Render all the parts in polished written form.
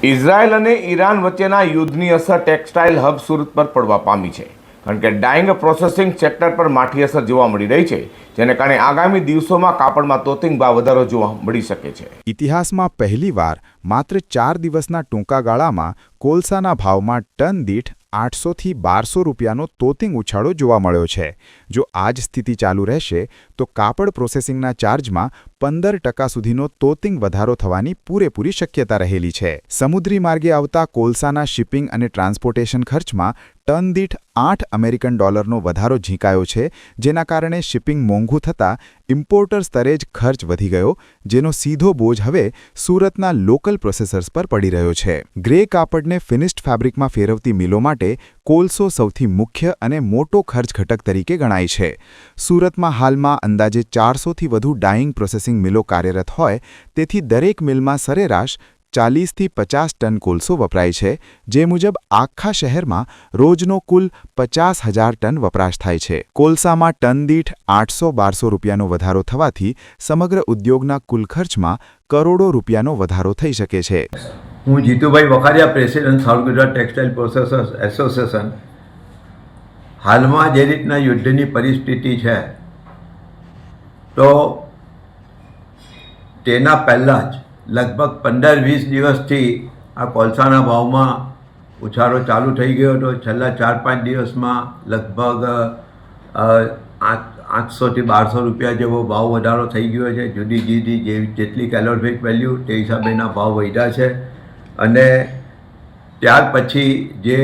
Israel અને Iran વચ્ચેના યુદ્ધની અસર ટેક્સટાઇલ હબ સુરત પર પડવા પામી છે, કારણ કે ડાઇંગ પ્રોસેસિંગ સેક્ટર પર માઠી અસર જોવા મળી રહી છે, જેને કારણે આગામી દિવસોમાં કાપડમાં તોતિંગ ભાવ વધારો જોવા મળી શકે છે. ઇતિહાસમાં પહેલીવાર માત્ર 4 દિવસના ટૂંકા ગાળામાં કોલસાના ભાવમાં ટન દીઠ 800 થી 1200 રૂપિયાનો તોતિંગ ઉછાળો જોવા મળ્યો છે. જો આ જ સ્થિતિ ચાલુ રહેશે તો કાપડ પ્રોસેસિંગના ચાર્જમાં 15% સુધીનો તોતિંગ વધારો થવાની પૂરેપૂરી શક્યતા રહેલી છે. સમુદ્રી માર્ગે આવતા કોલસાના શિપિંગ અને ટ્રાન્સપોર્ટેશન ખર્ચમાં ટન દીઠ $8 વધારો ઝીંકાયો છે, જેના કારણે શિપિંગ મોંઘું થતાં ઇમ્પોર્ટર સ્તરે જ ખર્ચ વધી ગયો, જેનો સીધો બોજ હવે સુરતના લોકલ પ્રોસેસર્સ પર પડી રહ્યો છે. ગ્રે કાપડને ફિનિશ્ડ ફેબ્રિકમાં ફેરવતી મિલો માટે કોલસો સૌથી મુખ્ય અને મોટો ખર્ચ ઘટક તરીકે ગણાય છે. સુરતમાં હાલમાં અંદાજે 400થી વધુ ડાઇંગ પ્રોસેસિંગ મિલો કાર્યરત હોય, તેથી દરેક મિલમાં સરેરાશ 40 થી 50 ટન કોલસો વપરાય છે, જે મુજબ આખા શહેરમાં રોજનો કુલ 50,000 ટન વપરાશ થાય છે. કોલસામાં ટન દીઠ 800-1200 રૂપિયાનો વધારો થવાથી સમગ્ર ઉદ્યોગના કુલ ખર્ચમાં કરોડો રૂપિયાનો વધારો થઈ શકે છે. હું Jitubhai Vakharia, president south Gujarat textile processors association. હાલમાં જે રીતના યુદ્ધની પરિસ્થિતિ છે, તો તેના પહેલાં જ લગભગ 15-20 દિવસથી આ કોલસાના ભાવમાં ઉછાળો ચાલુ થઈ ગયો હતો. છેલ્લા 4-5 દિવસમાં લગભગ 800 થી 1200 રૂપિયા જેવો ભાવ વધારો થઈ ગયો છે. જુદી જુદી જેટલી કેલોરીફિક વેલ્યુ તે હિસાબેના ભાવ વધ્યા છે. અને ત્યાર પછી જે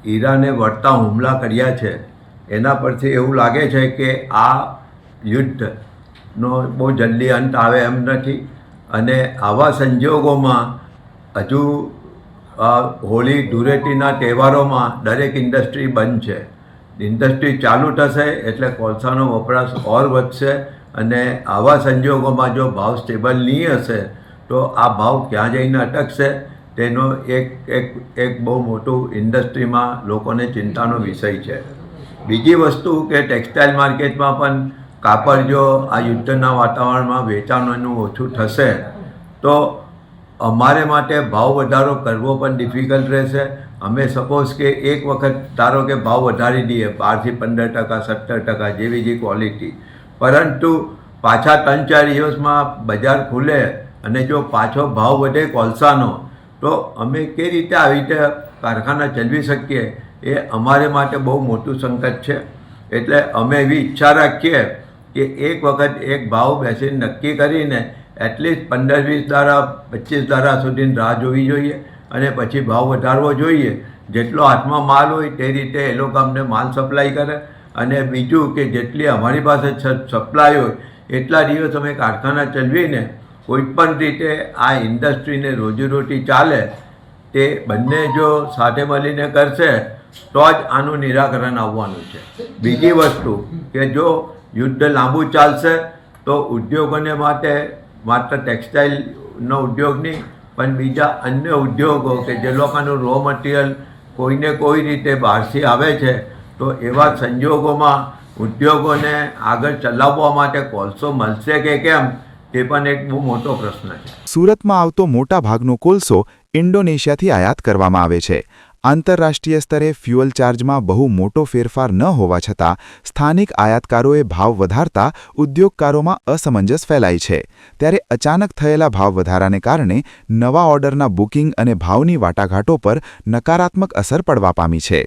ઈરાને વળતા હુમલા કર્યા છે, એના પરથી એવું લાગે છે કે આ યુદ્ધનો બહુ જલ્દી અંત આવે એમ નથી. અને આવા સંજોગોમાં હજુ હોળી ધૂળેટીના તહેવારોમાં દરેક ઇન્ડસ્ટ્રી બંધ છે. ઇન્ડસ્ટ્રી ચાલુ થશે એટલે કોલસાનો વપરાશ ઓર વધશે. અને આવા સંજોગોમાં જો ભાવ સ્ટેબલ નહીં હશે તો આ ભાવ ક્યાં જઈને અટકશે તેનો એક બહુ મોટું ઇન્ડસ્ટ્રીમાં લોકોને ચિંતાનો વિષય છે. બીજી વસ્તુ કે ટેક્સટાઇલ માર્કેટમાં પણ કાપડ જો આ યુદ્ધના વાતાવરણમાં વેચાણનું ઓછું થશે તો અમારે માટે ભાવ વધારો કરવો પણ ડિફિકલ્ટ રહેશે. અમે સપોઝ કે એક વખત ધારો કે ભાવ વધારી દઈએ 12 થી 15%, 17% જેવી જે ક્વોલિટી, પરંતુ પાછા 3-4 દિવસમાં બજાર ખુલે અને જો પાછો ભાવ વધે કોલસાનો, તો અમે કઈ રીતે આવી રીતે કારખાના ચલાવી શકીએ, એ અમારે માટે બહુ મોટું સંકટ છે. એટલે અમે એવી ઈચ્છા રાખીએ કે એક વખત એક ભાવ બેસીને નક્કી કરીને એટલીસ્ટ 15-20 દાડા 25 દાડા સુધીની રાહ જોવી જોઈએ અને પછી ભાવ વધારવો જોઈએ. જેટલો હાથમાં માલ હોય તે રીતે એ લોકો અમને માલ સપ્લાય કરે. અને બીજું કે જેટલી અમારી પાસે સપ્લાય હોય એટલા દિવસ અમે કારખાના ચલાવીને કોઈપણ રીતે આ ઇન્ડસ્ટ્રીને રોજીરોટી ચાલે, તે બંને જો સાથે મળીને કરશે તો જ આનું નિરાકરણ આવવાનું છે. બીજી વસ્તુ કે જો યુદ્ધ લાંબુ ચાલશે તો ઉદ્યોગોને માટે માત્ર ટેક્સટાઇલનો ઉદ્યોગ નહીં પણ બીજા અન્ય ઉદ્યોગો કે જે લોકોનું રો મટીરિયલ કોઈને કોઈ રીતે બહારથી આવે છે, તો એવા સંજોગોમાં ઉદ્યોગોને આગળ ચલાવવા માટે કોલસો મળશે કે કેમ, તે પણ એક બહુ મોટો પ્રશ્ન છે. સુરતમાં આવતો મોટા ભાગનો કોલસો ઇન્ડોનેશિયાથી આયાત કરવામાં આવે છે. આંતરરાષ્ટ્રીય સ્તરે ફ્યુઅલ ચાર્જમાં બહુ મોટો ફેરફાર ન હોવા છતાં સ્થાનિક આયાતકારોએ ભાવ વધારતા ઉદ્યોગકારોમાં અસમંજસ ફેલાઈ છે. ત્યારે અચાનક થયેલા ભાવ વધારાને કારણે નવા ઓર્ડરના બુકિંગ અને ભાવની વાટાઘાટો પર નકારાત્મક અસર પડવા પામી છે.